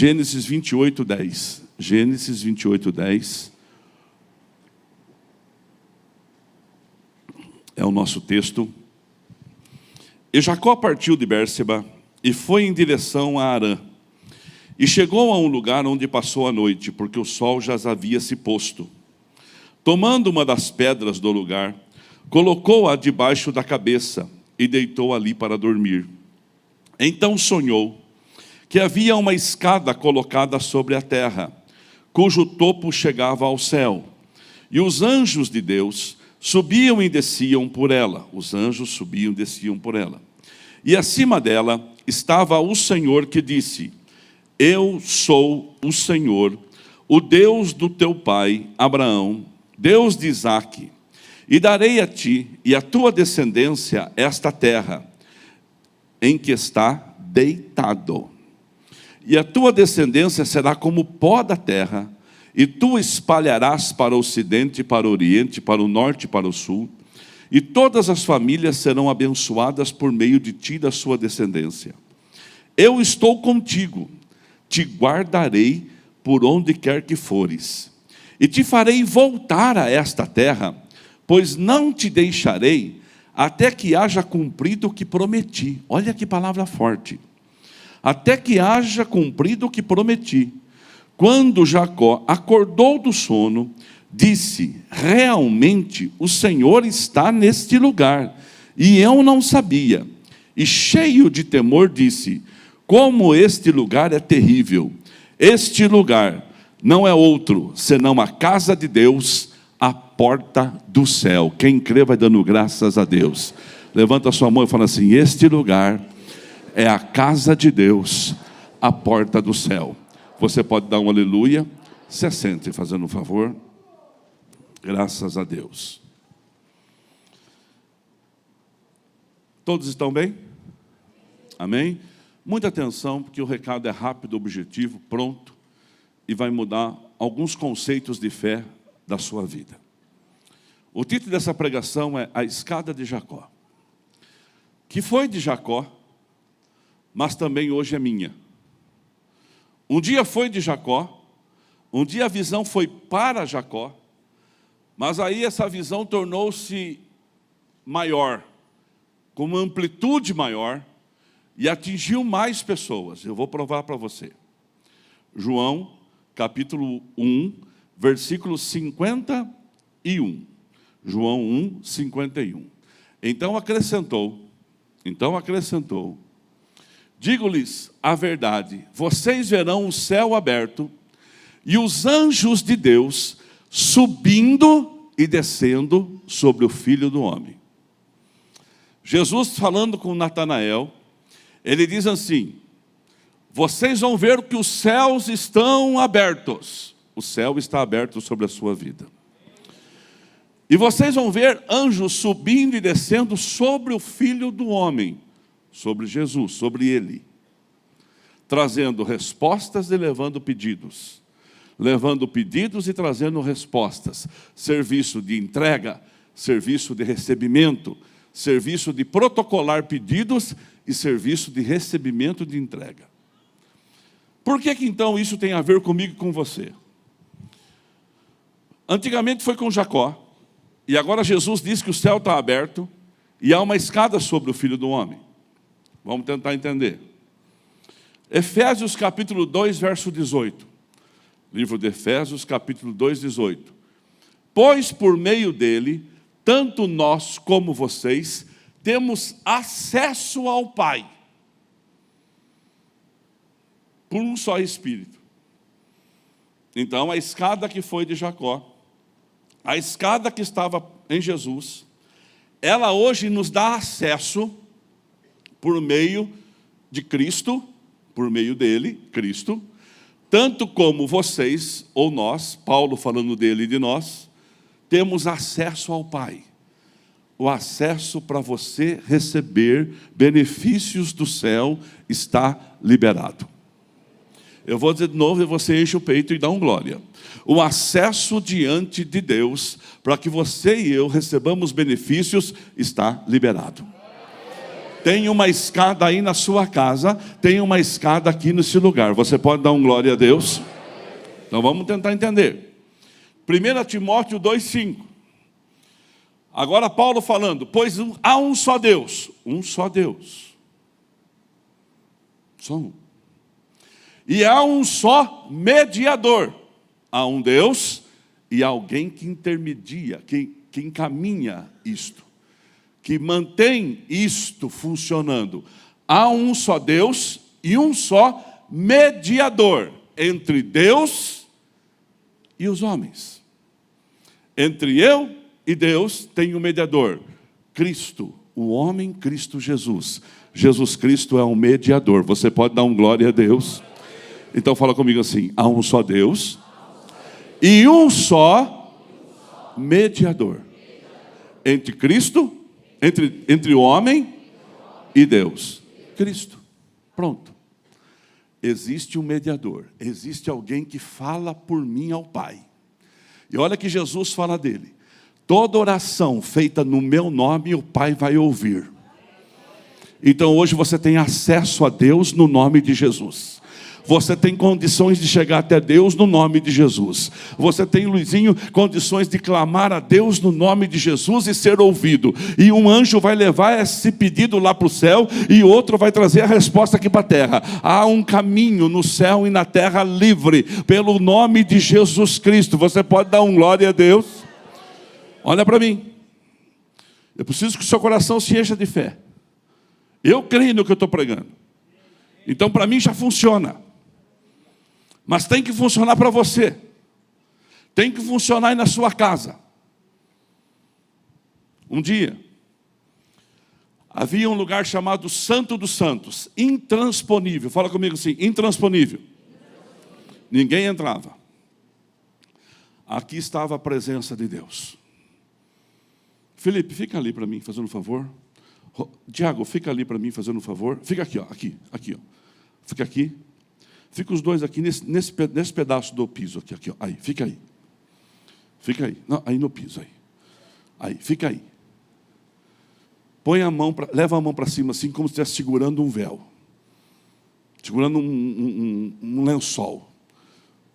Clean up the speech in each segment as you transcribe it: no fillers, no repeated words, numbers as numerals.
Gênesis 28:10. Gênesis 28:10 é o nosso texto. E Jacó partiu de Bérseba e foi em direção a Harã. E chegou a um lugar onde passou a noite, porque o sol já havia se posto. Tomando uma das pedras do lugar, colocou-a debaixo da cabeça e deitou ali para dormir. Então sonhou que havia uma escada colocada sobre a terra, cujo topo chegava ao céu. E os anjos de Deus subiam e desciam por ela. Os anjos subiam e desciam por ela. E acima dela estava o Senhor que disse: Eu sou o Senhor, o Deus do teu pai Abraão, Deus de Isaque. E darei a ti e à tua descendência esta terra em que está deitado. E a tua descendência será como o pó da terra, e tu espalharás para o ocidente, para o oriente, para o norte e para o sul, e todas as famílias serão abençoadas por meio de ti e da sua descendência. Eu estou contigo, te guardarei por onde quer que fores, e te farei voltar a esta terra, pois não te deixarei até que haja cumprido o que prometi. Olha que palavra forte. Até que haja cumprido o que prometi. Quando Jacó acordou do sono, disse: realmente o Senhor está neste lugar, e eu não sabia. E cheio de temor disse: como este lugar é terrível! Este lugar não é outro, senão a casa de Deus, a porta do céu. Quem crê vai dando graças a Deus. Levanta a sua mão e fala assim: este lugar é a casa de Deus, a porta do céu. Você pode dar um aleluia. Se assente, fazendo um favor. Graças a Deus. Todos estão bem? Amém? Muita atenção, porque o recado é rápido, objetivo, pronto, e vai mudar alguns conceitos de fé da sua vida. O título dessa pregação é A Escada de Jacó, que foi de Jacó, mas também hoje é minha. Um dia foi de Jacó, um dia a visão foi para Jacó, mas aí essa visão tornou-se maior, com uma amplitude maior, e atingiu mais pessoas. Eu vou provar para você. João, capítulo 1, versículo 51. João 1, 51. Então acrescentou, digo-lhes a verdade, vocês verão o céu aberto e os anjos de Deus subindo e descendo sobre o Filho do Homem. Jesus falando com Natanael, ele diz assim: vocês vão ver que os céus estão abertos. O céu está aberto sobre a sua vida. E vocês vão ver anjos subindo e descendo sobre o Filho do Homem, sobre Jesus, sobre Ele, trazendo respostas e levando pedidos. Levando pedidos e trazendo respostas. Serviço de entrega, serviço de recebimento, serviço de protocolar pedidos e serviço de recebimento de entrega. Por que então isso tem a ver comigo e com você? Antigamente foi com Jacó, e agora Jesus diz que o céu está aberto e há uma escada sobre o Filho do Homem. Vamos tentar entender. Efésios capítulo 2, verso 18. Livro de Efésios capítulo 2, 18. Pois por meio dele, tanto nós como vocês temos acesso ao Pai, por um só Espírito. Então a escada que foi de Jacó, a escada que estava em Jesus, ela hoje nos dá acesso por meio de Cristo, por meio dele, Cristo, tanto como vocês, ou nós, Paulo falando dele e de nós, temos acesso ao Pai. O acesso para você receber benefícios do céu está liberado. Eu vou dizer de novo e você enche o peito e dá glória. O acesso diante de Deus, para que você e eu recebamos benefícios, está liberado. Tem uma escada aí na sua casa, tem uma escada aqui nesse lugar. Você pode dar um glória a Deus? Então vamos tentar entender. 1 Timóteo 2,5. Agora Paulo falando, pois há um só Deus. Um só Deus. Só um. E há um só mediador. Há um Deus e alguém que intermedia, que encaminha isto, que mantém isto funcionando. Há um só Deus e um só mediador entre Deus e os homens. Entre eu e Deus tem um mediador, Cristo, o homem Cristo Jesus. Jesus Cristo é um mediador. Você pode dar um glória a Deus? Então fala comigo assim, há um só Deus e um só mediador entre Cristo, entre o homem e Deus. Cristo. Pronto. Existe um mediador. Existe alguém que fala por mim ao Pai. E olha que Jesus fala dele. Toda oração feita no meu nome, o Pai vai ouvir. Então hoje você tem acesso a Deus no nome de Jesus. Você tem condições de chegar até Deus no nome de Jesus. Você tem, Luizinho, condições de clamar a Deus no nome de Jesus e ser ouvido. E um anjo vai levar esse pedido lá para o céu e outro vai trazer a resposta aqui para a terra. Há um caminho no céu e na terra livre, pelo nome de Jesus Cristo. Você pode dar um glória a Deus? Olha para mim. Eu preciso que o seu coração se encha de fé. Eu creio no que eu estou pregando. Então para mim já funciona. Mas tem que funcionar para você. Tem que funcionar aí na sua casa. Um dia, havia um lugar chamado Santo dos Santos, intransponível. Fala comigo assim, intransponível. Ninguém entrava. Aqui estava a presença de Deus. Felipe, fica ali para mim, fazendo um favor. Tiago, fica ali para mim, fazendo um favor. Fica aqui, ó, aqui, ó. Fica aqui. Fica os dois aqui nesse pedaço do piso aqui, ó. Aí, fica aí. Fica aí. Não, aí no piso aí. Aí, fica aí. Põe a mão, leva a mão para cima assim, como se estivesse segurando um véu. Segurando um lençol.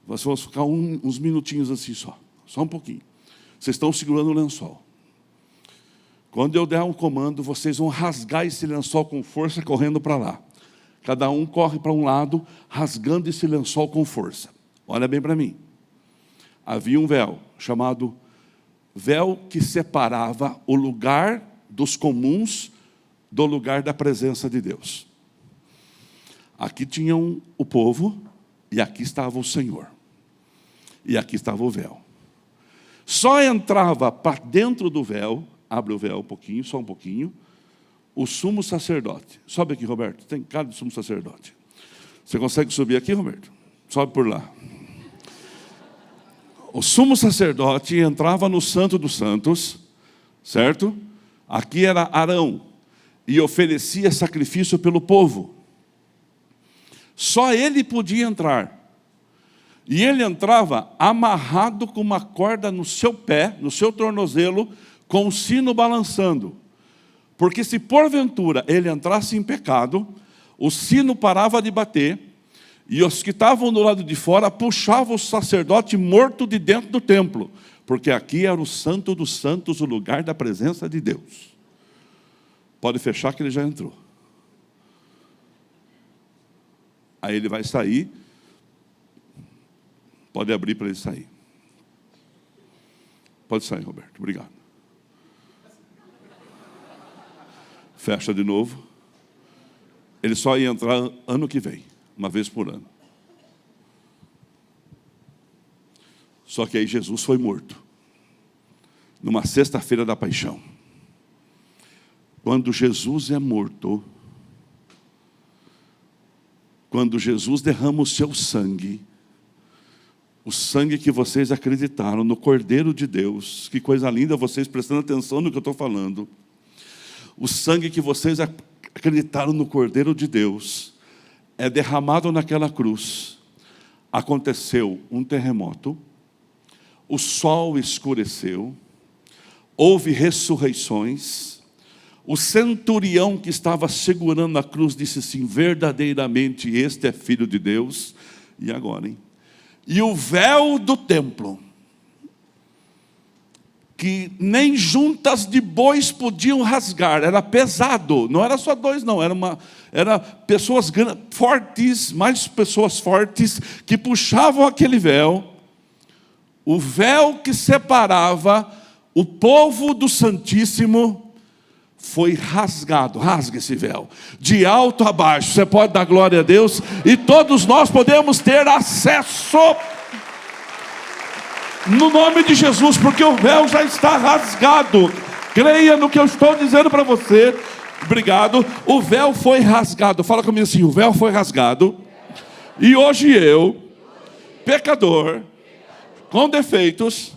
Nós vamos ficar uns minutinhos assim só. Só um pouquinho. Vocês estão segurando o lençol. Quando eu der um comando, vocês vão rasgar esse lençol com força, correndo para lá. Cada um corre para um lado, rasgando esse lençol com força. Olha bem para mim. Havia um véu, chamado véu que separava o lugar dos comuns do lugar da presença de Deus. Aqui tinham o povo, e aqui estava o Senhor. E aqui estava o véu. Só entrava para dentro do véu, abre o véu um pouquinho, só um pouquinho, o sumo sacerdote. Sobe aqui, Roberto. Tem cara de sumo sacerdote. Você consegue subir aqui, Roberto? Sobe por lá. O sumo sacerdote entrava no Santo dos Santos, certo? Aqui era Arão. E oferecia sacrifício pelo povo. Só ele podia entrar. E ele entrava amarrado com uma corda no seu pé, no seu tornozelo, com o sino balançando. Porque se porventura ele entrasse em pecado, o sino parava de bater, e os que estavam do lado de fora puxavam o sacerdote morto de dentro do templo, porque aqui era o Santo dos Santos, o lugar da presença de Deus. Pode fechar que ele já entrou. Aí ele vai sair, pode abrir para ele sair. Pode sair, Roberto, obrigado. Fecha de novo. Ele só ia entrar ano que vem, uma vez por ano. Só que aí Jesus foi morto. Numa sexta-feira da paixão. Quando Jesus é morto, quando Jesus derrama o seu sangue, o sangue que vocês acreditaram no Cordeiro de Deus, que coisa linda vocês prestando atenção no que eu estou falando, o sangue que vocês acreditaram no Cordeiro de Deus é derramado naquela cruz. Aconteceu um terremoto, o sol escureceu, houve ressurreições, O centurião que estava segurando a cruz disse assim: verdadeiramente este é filho de Deus. E agora, hein? E o véu do templo, que nem juntas de bois podiam rasgar, era pesado, não era só dois não, era pessoas fortes, mais pessoas fortes, que puxavam aquele véu, o véu que separava o povo do Santíssimo, foi rasgado. Rasga esse véu, de alto a baixo. Você pode dar glória a Deus, e todos nós podemos ter acesso, no nome de Jesus, porque o véu já está rasgado. Creia no que eu estou dizendo para você. Obrigado. O véu foi rasgado. Fala comigo assim: o véu foi rasgado, e hoje eu, pecador, com defeitos,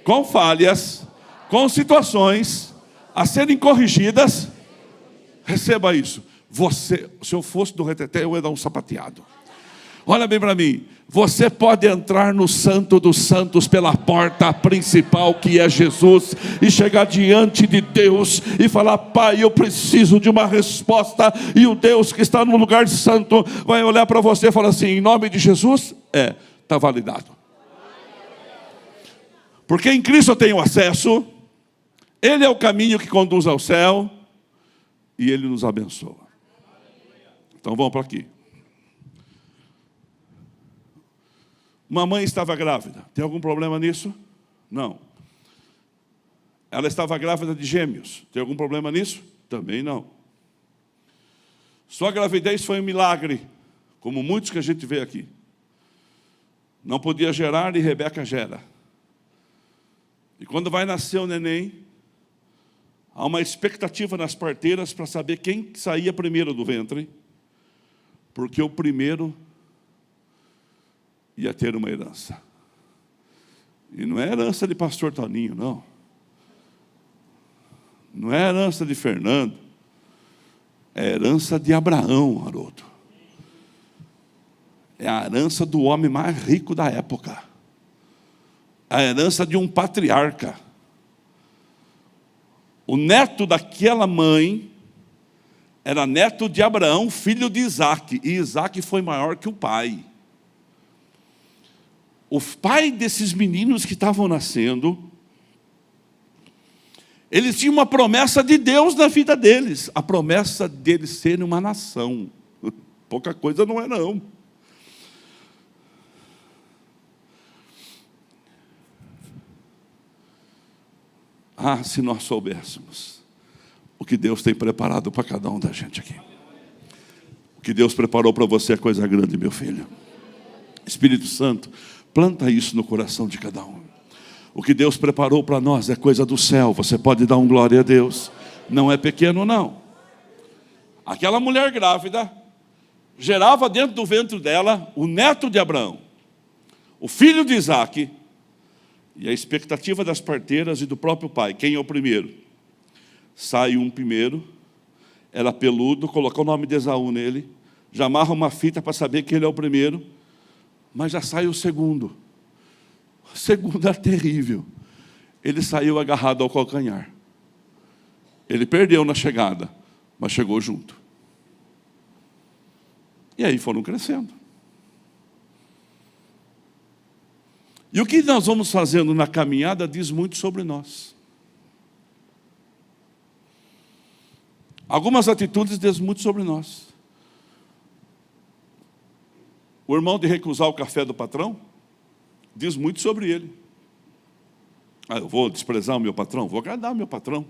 com falhas, com situações a serem corrigidas, receba isso. Você, se eu fosse do reteté, eu ia dar um sapateado. Olha bem para mim. Você pode entrar no Santo dos Santos pela porta principal, que é Jesus, e chegar diante de Deus e falar: Pai, eu preciso de uma resposta. E o Deus que está no lugar santo vai olhar para você e falar assim: em nome de Jesus, está validado. Porque em Cristo eu tenho acesso, Ele é o caminho que conduz ao céu, e Ele nos abençoa. Então vamos para aqui. Uma mãe estava grávida. Tem algum problema nisso? Não. Ela estava grávida de gêmeos. Tem algum problema nisso? Também não. Sua gravidez foi um milagre, como muitos que a gente vê aqui. Não podia gerar e Rebeca gera. E quando vai nascer o neném, há uma expectativa nas parteiras para saber quem saía primeiro do ventre, porque o primeiro ia ter uma herança. E não é herança de pastor Toninho, não. Não é herança de Fernando. É herança de Abraão, Haroldo. É a herança do homem mais rico da época. A herança de um patriarca. O neto daquela mãe era neto de Abraão, filho de Isaac. E Isaac foi maior que o pai. O pai desses meninos que estavam nascendo, eles tinham uma promessa de Deus na vida deles. A promessa deles serem uma nação. Pouca coisa não é não. Ah, se nós soubéssemos o que Deus tem preparado para cada um da gente aqui. O que Deus preparou para você é coisa grande, meu filho. Espírito Santo, planta isso no coração de cada um. O que Deus preparou para nós é coisa do céu. Você pode dar um glória a Deus. Não é pequeno, não. Aquela mulher grávida gerava dentro do ventre dela o neto de Abraão, o filho de Isaac. E a expectativa das parteiras e do próprio pai: quem é o primeiro? Sai um primeiro, era peludo, colocou o nome de Esaú nele, já amarra uma fita para saber que ele é o primeiro, mas já sai o segundo. O segundo era terrível. Ele saiu agarrado ao calcanhar. Ele perdeu na chegada, mas chegou junto. E aí foram crescendo. E o que nós vamos fazendo na caminhada diz muito sobre nós. Algumas atitudes dizem muito sobre nós. O irmão de recusar o café do patrão diz muito sobre ele. Ah, eu vou desprezar o meu patrão? Vou agradar o meu patrão.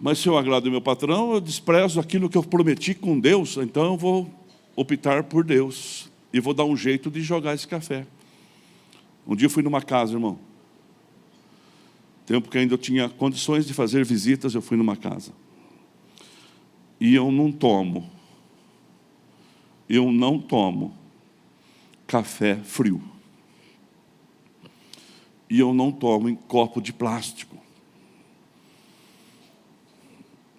Mas se eu agrado o meu patrão, eu desprezo aquilo que eu prometi com Deus, então eu vou optar por Deus e vou dar um jeito de jogar esse café. Um dia eu fui numa casa, irmão. Tempo que ainda eu tinha condições de fazer visitas, eu fui numa casa. E eu não tomo café frio. E eu não tomo em copo de plástico.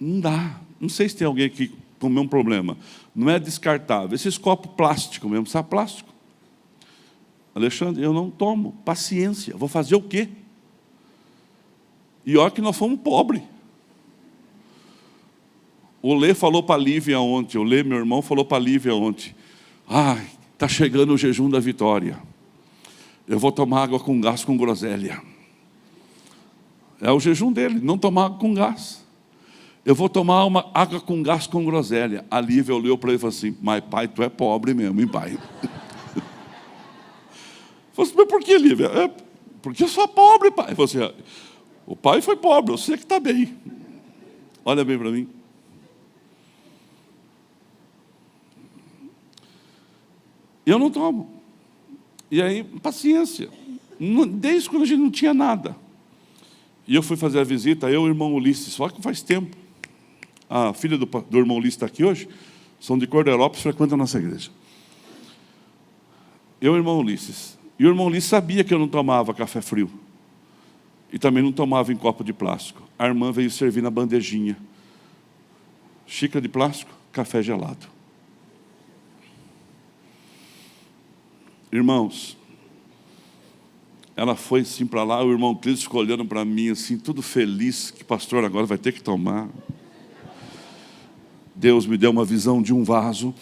Não dá. Não sei se tem alguém que com o mesmo problema. Não é descartável. Esses copos plásticos mesmo, sabe plástico? Alexandre, eu não tomo. Paciência. Vou fazer o quê? E olha que nós fomos pobres. O Lê falou para a Lívia ontem, o Lê, meu irmão, falou para a Lívia ontem: ai, está chegando o jejum da vitória. Eu vou tomar água com gás com groselha. É o jejum dele, não tomar água com gás. Eu vou tomar uma água com gás com groselha. A Lívia olhou para ele e falou assim: mas pai, tu é pobre mesmo, hein, pai? Falei assim: mas por que, Lívia? Porque eu sou pobre, pai. Falei assim: o pai foi pobre, eu sei que está bem. Olha bem para mim. Eu não tomo. E aí, paciência. Desde quando a gente não tinha nada. E eu fui fazer a visita, eu e o irmão Ulisses, só que faz tempo. A filha do irmão Ulisses está aqui hoje, são de Corderópolis, frequentam a nossa igreja. Eu e o irmão Ulisses. E o irmão Ulisses sabia que eu não tomava café frio. E também não tomava em copo de plástico. A irmã veio servir na bandejinha. Xícara de plástico, café gelado. Irmãos, ela foi assim para lá, o irmão Cleiton ficou olhando para mim assim, tudo feliz, que pastor agora vai ter que tomar. Deus me deu uma visão de um vaso.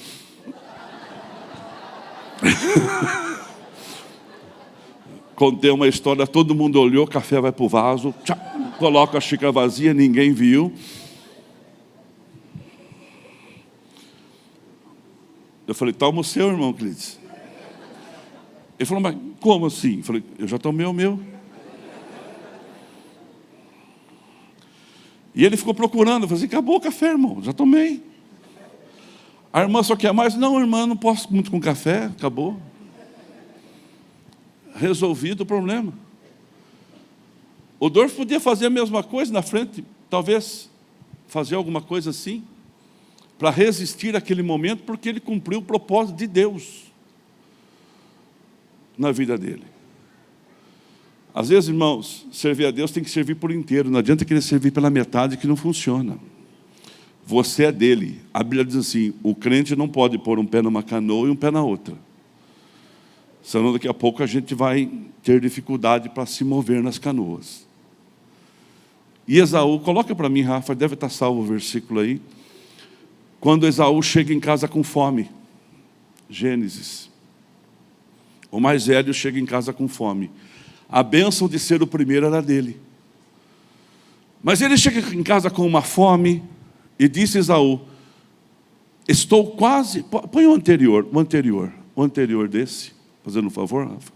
Contei uma história, todo mundo olhou, café vai para o vaso, tchau, coloca a xícara vazia, ninguém viu. Eu falei: toma o seu, irmão Cleiton. Ele falou: mas como assim? Eu falei: eu já tomei o meu. E ele ficou procurando. Eu falei assim: acabou o café, irmão, já tomei. A irmã só quer mais. Não, irmã, não posso muito com café, acabou. Resolvido o problema. O Dorf podia fazer a mesma coisa na frente, talvez fazer alguma coisa assim, para resistir àquele momento, porque ele cumpriu o propósito de Deus na vida dele. Às vezes, irmãos, servir a Deus tem que servir por inteiro. Não adianta querer servir pela metade, que não funciona. Você é dele. A Bíblia diz assim: o crente não pode pôr um pé numa canoa e um pé na outra. Senão daqui a pouco a gente vai ter dificuldade para se mover nas canoas. E Esaú, coloca para mim, Rafa, deve estar salvo o versículo aí. Quando Esaú chega em casa com fome. Gênesis. O mais velho chega em casa com fome. A bênção de ser o primeiro era dele. Mas ele chega em casa com uma fome e disse a Esaú: estou quase... Põe o anterior desse, fazendo um favor, Rafa.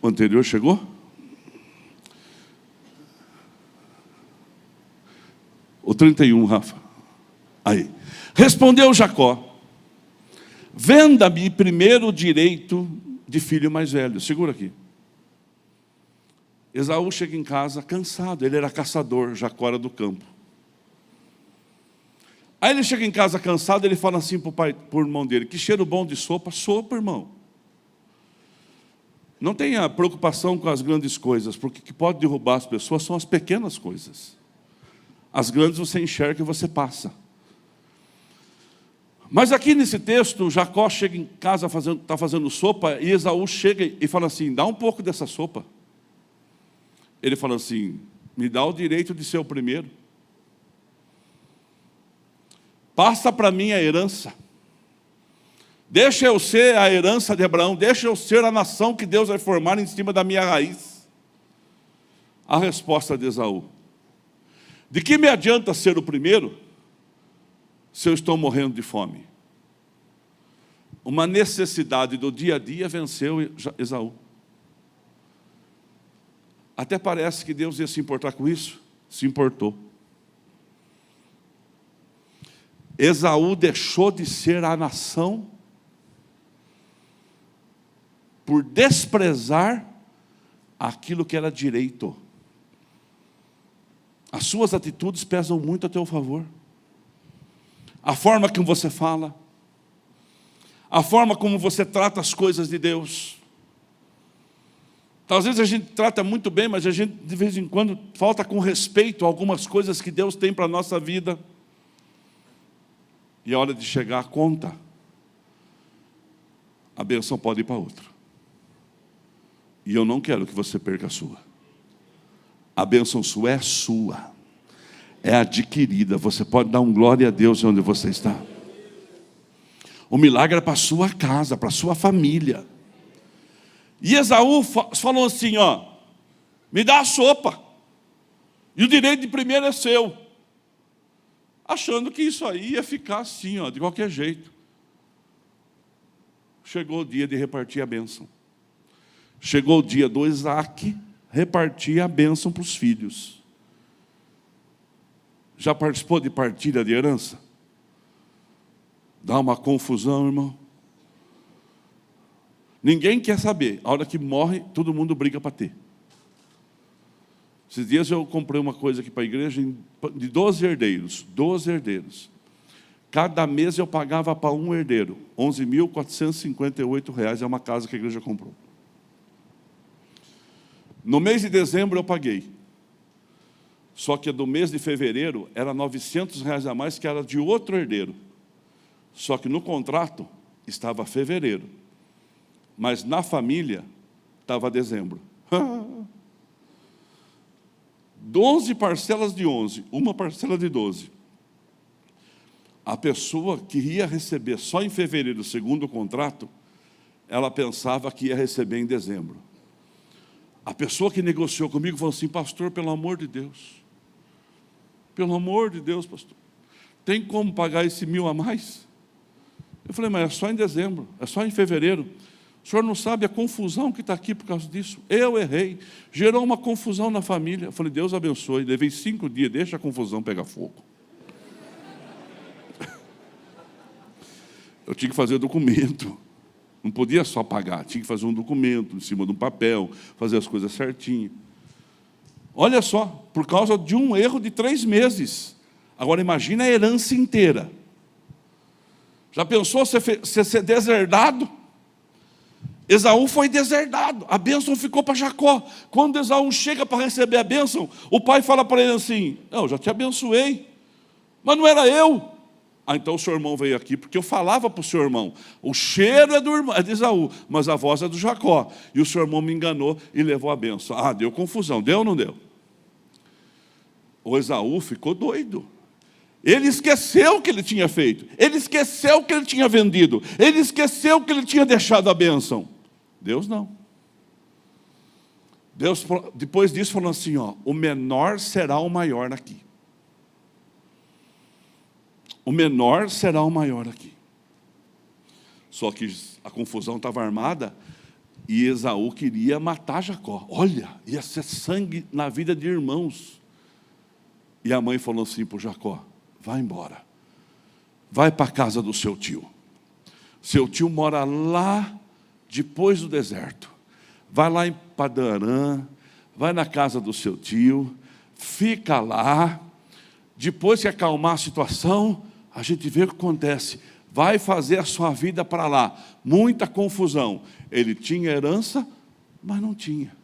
O anterior chegou? O 31, Rafa. Aí. Respondeu Jacó: venda-me primeiro o direito de filho mais velho. Segura aqui. Esaú chega em casa cansado. Ele era caçador, Jacó era do campo. Aí ele chega em casa cansado, ele fala assim para o irmão dele: que cheiro bom de sopa. Sopa, irmão. Não tenha preocupação com as grandes coisas, porque o que pode derrubar as pessoas são as pequenas coisas. As grandes você enxerga e você passa. Mas aqui nesse texto, Jacó chega em casa, está fazendo sopa, e Esaú chega e fala assim: dá um pouco dessa sopa. Ele fala assim: me dá o direito de ser o primeiro. Passa para mim a herança. Deixa eu ser a herança de Abraão, deixa eu ser a nação que Deus vai formar em cima da minha raiz. A resposta de Esaú: de que me adianta ser o primeiro se eu estou morrendo de fome? Uma necessidade do dia a dia venceu Esaú. Até parece que Deus ia se importar com isso. Se importou. Esaú deixou de ser a nação por desprezar aquilo que era direito. As suas atitudes pesam muito a teu favor. A forma como você fala, a forma como você trata as coisas de Deus. Às vezes a gente trata muito bem, mas a gente de vez em quando falta com respeito a algumas coisas que Deus tem para a nossa vida. E a hora de chegar a conta, a bênção pode ir para outro. E eu não quero que você perca a sua. A bênção sua é sua. é adquirida. Você pode dar um glória a Deus onde você está. O milagre é para a sua casa, para a sua família. E Esaú falou assim, ó, me dá a sopa, e o direito de primeiro é seu. Achando que isso aí ia ficar assim, ó, de qualquer jeito. Chegou o dia de repartir a bênção. Chegou o dia do Isaac repartir a bênção para os filhos. Já participou de partilha de herança? Dá uma confusão, irmão. Ninguém quer saber. A hora que morre, todo mundo briga para ter. Esses dias eu comprei uma coisa aqui para a igreja de 12 herdeiros. 12 herdeiros. Cada mês eu pagava para um herdeiro. R$ 11.458 é uma casa que a igreja comprou. No mês de dezembro eu paguei. Só que do mês de fevereiro era R$ 900 a mais, que era de outro herdeiro. Só que no contrato estava fevereiro. Mas na família estava dezembro. 12 parcelas de 11, uma parcela de 12. A pessoa que ia receber só em fevereiro, segundo o contrato, ela pensava que ia receber em dezembro. A pessoa que negociou comigo falou assim, pastor, pelo amor de Deus, pastor, tem como pagar esse 1.000 a mais? Eu falei, mas é só em dezembro, é só em fevereiro. O senhor não sabe a confusão que está aqui por causa disso? Eu errei, gerou uma confusão na família. Eu falei, Deus abençoe, levei 5 dias, deixa a confusão pegar fogo. Eu tinha que fazer documento, não podia só pagar, tinha que fazer um documento em cima de um papel, fazer as coisas certinho. Olha só, por causa de um erro de 3 meses. Agora imagina a herança inteira. Já pensou você ser deserdado? Esaú foi deserdado, a bênção ficou para Jacó. Quando Esaú chega para receber a bênção, o pai fala para ele assim, não, eu já te abençoei, mas não era eu. Então o seu irmão veio aqui, porque eu falava para o seu irmão, o cheiro é de Esaú, mas a voz é do Jacó. E o seu irmão me enganou e levou a bênção. Ah, deu confusão, deu ou não deu? O Esaú ficou doido. Ele esqueceu o que ele tinha feito, ele esqueceu o que ele tinha vendido, ele esqueceu que ele tinha deixado a bênção. Deus não. Deus, depois disso, falou assim, ó, o menor será o maior aqui. O menor será o maior aqui. Só que a confusão estava armada e Esaú queria matar Jacó. Olha, ia ser sangue na vida de irmãos. E a mãe falou assim para o Jacó, vai embora, vai para a casa do seu tio. Seu tio mora lá depois do deserto. Vai lá em Padan-Aram, vai na casa do seu tio, fica lá. Depois que acalmar a situação, a gente vê o que acontece. Vai fazer a sua vida para lá. Muita confusão. Ele tinha herança, mas não tinha.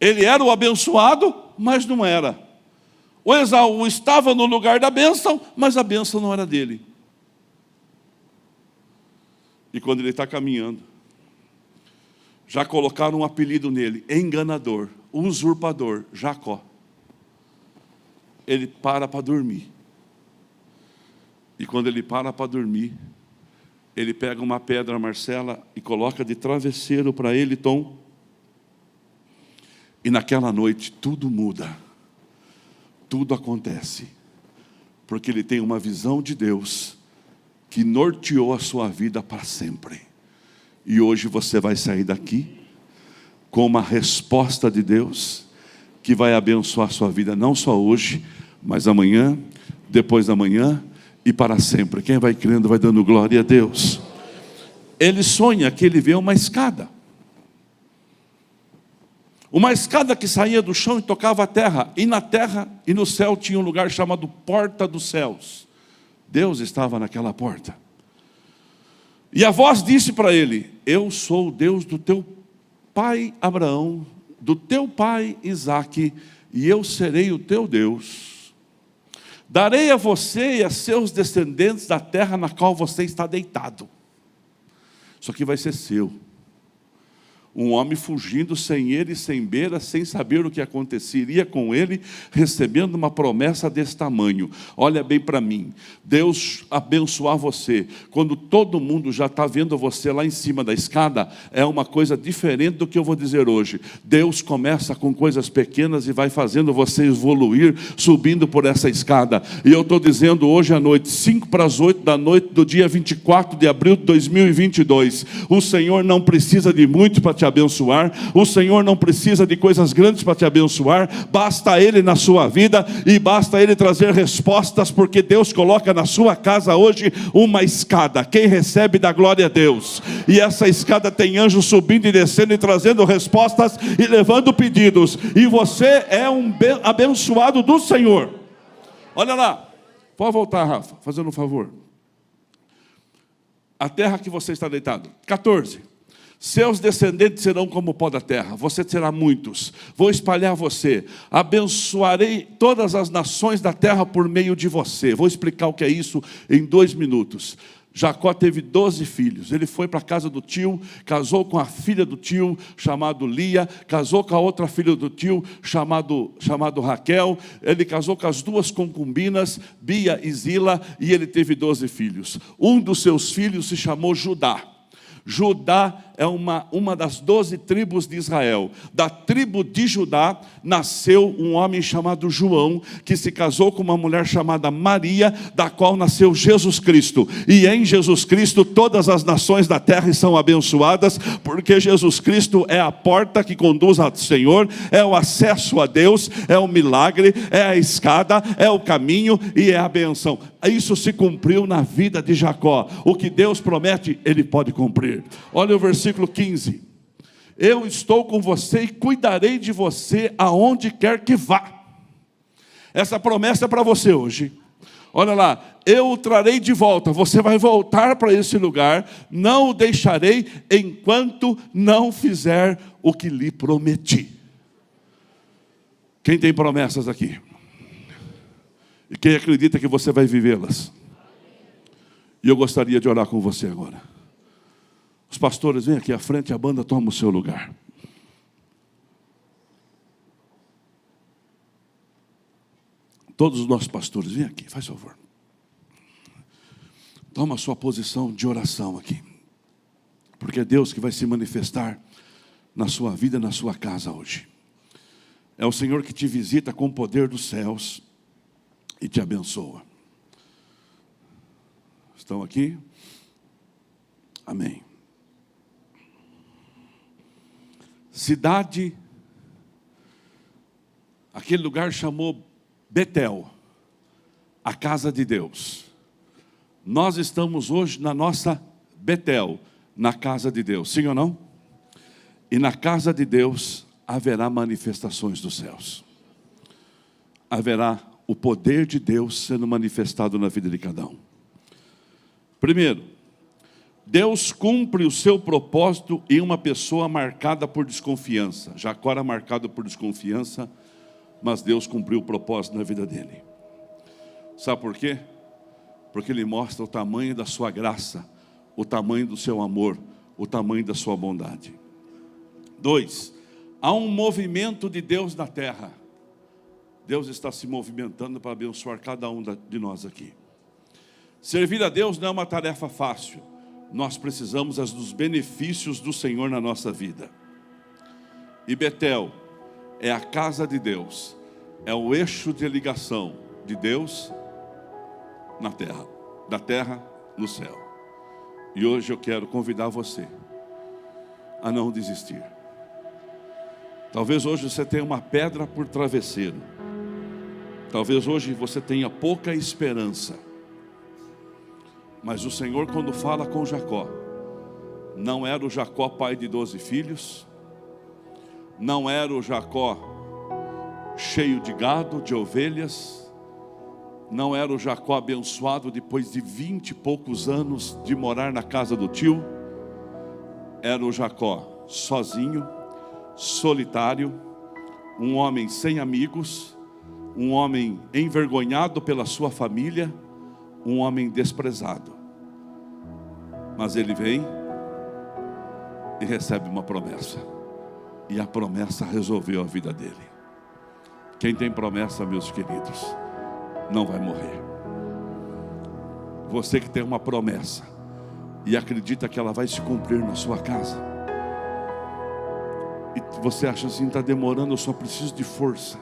Ele era o abençoado, mas não era. O Esaú estava no lugar da bênção, mas a bênção não era dele. E quando ele está caminhando, já colocaram um apelido nele, enganador, usurpador, Jacó. Ele para dormir. E quando ele para dormir, ele pega uma pedra, Marcela, e coloca de travesseiro para ele, Tom. E naquela noite tudo muda. Tudo acontece. Porque ele tem uma visão de Deus que norteou a sua vida para sempre. E hoje você vai sair daqui com uma resposta de Deus que vai abençoar a sua vida, não só hoje, mas amanhã, depois da manhã e para sempre. Quem vai crendo vai dando glória a Deus. Ele sonha que ele vê uma escada. Uma escada que saía do chão e tocava a terra. E na terra e no céu tinha um lugar chamado Porta dos Céus. Deus estava naquela porta. E a voz disse para ele, eu sou o Deus do teu pai Abraão, do teu pai Isaque, e eu serei o teu Deus. Darei a você e a seus descendentes da terra na qual você está deitado. Isso aqui vai ser seu. Um homem fugindo sem ele, sem beira, sem saber o que aconteceria com ele, recebendo uma promessa desse tamanho. Olha bem para mim, Deus abençoar você, quando todo mundo já está vendo você lá em cima da escada, é uma coisa diferente do que eu vou dizer hoje. Deus começa com coisas pequenas e vai fazendo você evoluir, subindo por essa escada. E eu estou dizendo hoje à noite, 7:55 da noite do dia 24 de abril de 2022, o Senhor não precisa de muito para te abençoar, o Senhor não precisa de coisas grandes para te abençoar, basta Ele na sua vida e basta Ele trazer respostas, porque Deus coloca na sua casa hoje uma escada. Quem recebe dá glória a Deus, e essa escada tem anjos subindo e descendo e trazendo respostas e levando pedidos, e você é um abençoado do Senhor. Olha lá, pode voltar, Rafa, fazendo um favor. A terra que você está deitado. 14. Seus descendentes serão como o pó da terra, você terá muitos, vou espalhar você, abençoarei todas as nações da terra por meio de você. Vou explicar o que é isso em 2 minutos. Jacó teve 12 filhos, ele foi para a casa do tio, casou com a filha do tio, chamado Lia, casou com a outra filha do tio, chamado Raquel, ele casou com as 2 concubinas, Bia e Zila, e ele teve 12 filhos. Um dos seus filhos se chamou Judá. Judá é uma das 12 tribos de Israel. Da tribo de Judá nasceu um homem chamado João, que se casou com uma mulher chamada Maria, da qual nasceu Jesus Cristo. E em Jesus Cristo todas as nações da terra são abençoadas, porque Jesus Cristo é a porta que conduz ao Senhor, é o acesso a Deus, é o milagre, é a escada, é o caminho e é a bênção. Isso se cumpriu na vida de Jacó. O que Deus promete, Ele pode cumprir. Olha o versículo 15. Eu estou com você e cuidarei de você aonde quer que vá. Essa promessa é para você hoje. Olha lá, eu o trarei de volta. Você vai voltar para esse lugar. Não o deixarei enquanto não fizer o que lhe prometi. Quem tem promessas aqui? E quem acredita que você vai vivê-las? E eu gostaria de orar com você agora. Os pastores, vêm aqui à frente, a banda toma o seu lugar. Todos os nossos pastores, vem aqui, faz favor. Toma a sua posição de oração aqui. Porque é Deus que vai se manifestar na sua vida, na sua casa hoje. É o Senhor que te visita com o poder dos céus e te abençoa. Estão aqui? Amém. Cidade, aquele lugar chamou Betel, a casa de Deus. Nós estamos hoje na nossa Betel, na casa de Deus, sim ou não? E na casa de Deus haverá manifestações dos céus. Haverá o poder de Deus sendo manifestado na vida de cada um. Primeiro, Deus cumpre o seu propósito em uma pessoa marcada por desconfiança. Jacó era marcado por desconfiança, mas Deus cumpriu o propósito na vida dele. Sabe por quê? Porque Ele mostra o tamanho da sua graça, o tamanho do seu amor, o tamanho da sua bondade. 2, há um movimento de Deus na terra. Deus está se movimentando para abençoar cada um de nós aqui. Servir a Deus não é uma tarefa fácil. Nós precisamos dos benefícios do Senhor na nossa vida. E Betel é a casa de Deus, é o eixo de ligação de Deus na terra, da terra no céu. E hoje eu quero convidar você a não desistir. Talvez hoje você tenha uma pedra por travesseiro. Talvez hoje você tenha pouca esperança. Mas o Senhor, quando fala com Jacó, não era o Jacó pai de 12 filhos, não era o Jacó cheio de gado, de ovelhas, não era o Jacó abençoado depois de 20 e poucos anos de morar na casa do tio. Era o Jacó sozinho, solitário, um homem sem amigos, um homem envergonhado pela sua família, um homem desprezado. Mas ele vem e recebe uma promessa. E a promessa resolveu a vida dele. Quem tem promessa, meus queridos, não vai morrer. Você que tem uma promessa e acredita que ela vai se cumprir na sua casa, e você acha assim, está demorando, eu só preciso de força.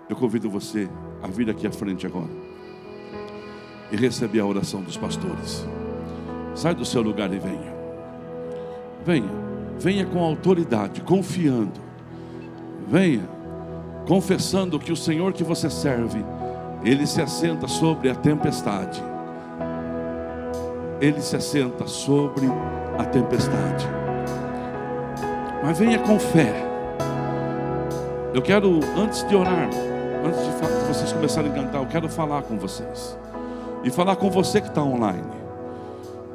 Eu convido você a vir aqui à frente agora e receber a oração dos pastores. Sai do seu lugar e venha. Venha com autoridade, confiando. Venha confessando que o Senhor que você serve, Ele se assenta sobre a tempestade. Ele se assenta sobre a tempestade. Mas venha com fé. Eu quero, antes de orar, antes de vocês começarem a cantar, eu quero falar com vocês. E falar com você que está online.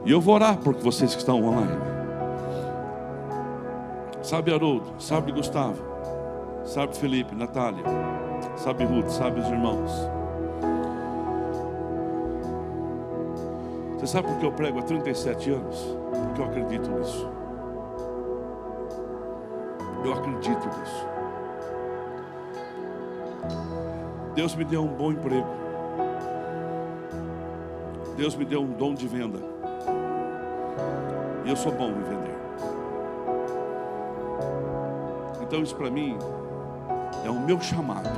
E eu vou orar por vocês que estão online. Sabe Haroldo, sabe Gustavo, sabe Felipe, Natália, sabe Ruth, sabe os irmãos. Você sabe por que eu prego há 37 anos? Porque eu acredito nisso. Eu acredito nisso. Deus me deu um bom emprego. Deus me deu um dom de venda. E eu sou bom em vender. Então isso para mim é o meu chamado.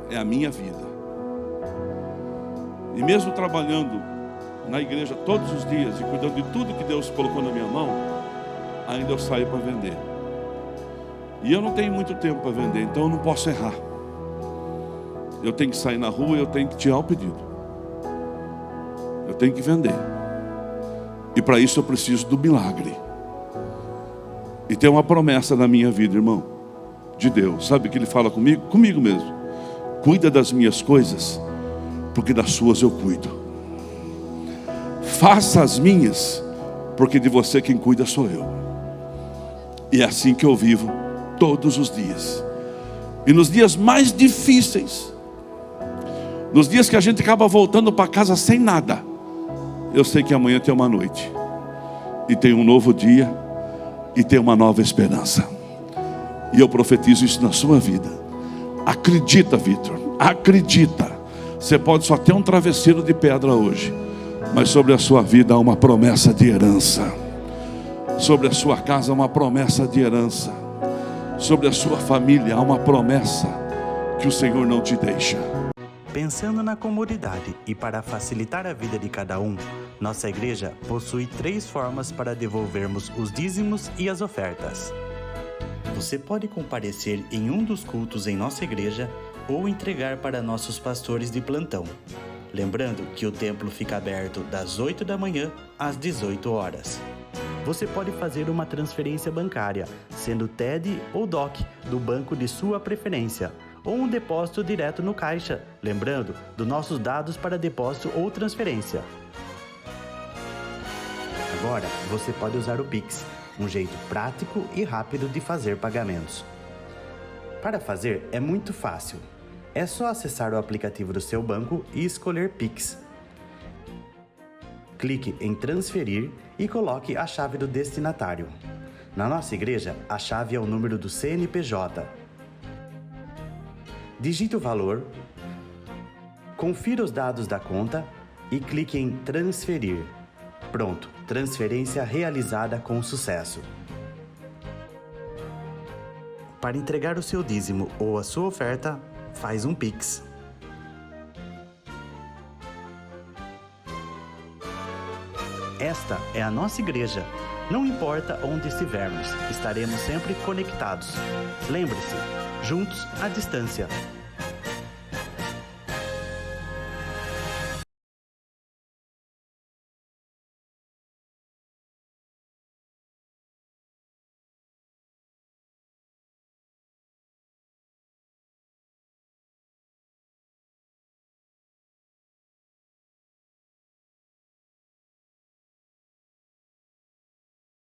É a minha vida. E mesmo trabalhando na igreja todos os dias e cuidando de tudo que Deus colocou na minha mão, ainda eu saio para vender. E eu não tenho muito tempo para vender, então eu não posso errar. Eu tenho que sair na rua e eu tenho que tirar o pedido. Eu tenho que vender. E para isso eu preciso do milagre. E tem uma promessa na minha vida, irmão, de Deus. Sabe que Ele fala comigo? Comigo mesmo. Cuida das minhas coisas, porque das suas eu cuido. Faça as minhas, porque de você quem cuida sou eu. E é assim que eu vivo todos os dias. E nos dias mais difíceis, nos dias que a gente acaba voltando para casa sem nada, eu sei que amanhã tem uma noite, e tem um novo dia, e tem uma nova esperança. E eu profetizo isso na sua vida. Acredita, Vitor, acredita. Você pode só ter um travesseiro de pedra hoje, mas sobre a sua vida há uma promessa de herança. Sobre a sua casa há uma promessa de herança. Sobre a sua família há uma promessa que o Senhor não te deixa. Pensando na comunidade e para facilitar a vida de cada um, nossa igreja possui 3 formas para devolvermos os dízimos e as ofertas. Você pode comparecer em um dos cultos em nossa igreja ou entregar para nossos pastores de plantão. Lembrando que o templo fica aberto das 8 da manhã às 18 horas. Você pode fazer uma transferência bancária, sendo TED ou DOC, do banco de sua preferência, ou um depósito direto no caixa, lembrando dos nossos dados para depósito ou transferência. Agora, você pode usar o Pix, um jeito prático e rápido de fazer pagamentos. Para fazer é muito fácil. É só acessar o aplicativo do seu banco e escolher Pix. Clique em transferir e coloque a chave do destinatário. Na nossa igreja, a chave é o número do CNPJ. Digite o valor, confira os dados da conta e clique em transferir. Pronto, transferência realizada com sucesso. Para entregar o seu dízimo ou a sua oferta, faz um Pix. Esta é a nossa igreja. Não importa onde estivermos, estaremos sempre conectados. Lembre-se, juntos à distância.